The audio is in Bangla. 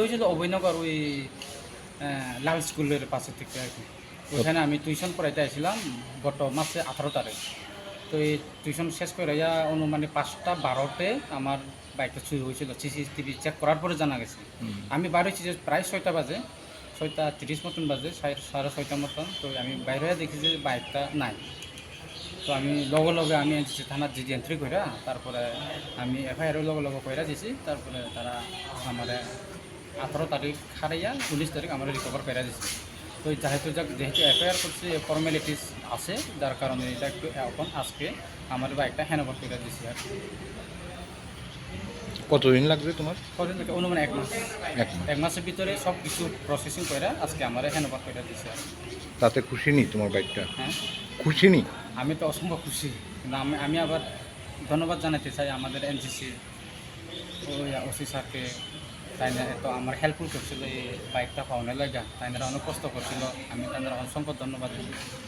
হয়েছিল অভয়নগর ওই লাল স্কুলের পাশে থেকে আর কি। ওইখানে আমি টিউশন পড়াইতে আসছিলাম গত মাসে 18 তারিখ। তো এই টিউশন শেষ করে অনুমানিক 5:12 আমার বাইকটা চুরি হয়েছিল। সিসিটিভি চেক করার পরে জানা গেছে। আমি বার হয়েছি যে প্রায় 6টা বাজে, 6:30 মতন বাজে, 6:30 মতন। তো আমি বাইরে হয়ে দেখি যে বাইকটা নাই। তো আমি লগে লগে আমি এনসিসি থানার জিডি এন্ট্রি কইরা তারপরে আমি এফআইআরও লগে লগে কইরা দিছি। তারপরে তারা আমার 18 তারিখ হারাইয়া 19 তারিখ আমার রিকভার কইরা দিছে। তো যেহেতু এফআইআর করছি ফর্মালিটিস আছে, যার কারণে এটা একটু এখন আজকে আমার বাইকটা হ্যান্ডওভার কইরা দিছি আর কি। কতদিন লাগবে তোমার? কদিন থেকে অনুমান 1 মাস। 1 মাস। 1 মাসের ভিতরে সব কিছু প্রসেসিং কইরা আজকে আমার হ্যান্ডওভার কইরা দিছে আর কি। তাতে খুশি নি তোমার বাইকটা? হ্যাঁ, খুশি নি? আমি তো অসম্ভব খুশি। কিন্তু আমি আবার ধন্যবাদ জানাতে চাই আমাদের এনসিসি ওই ওসি স্যারকে। তাই না তো আমার হেল্পফুল করছিল এই বাইকটা পাওয়ানোর লাগা। তাই অনেক কষ্ট করছিল, আমি তাদের অসংখ্য ধন্যবাদ দিই।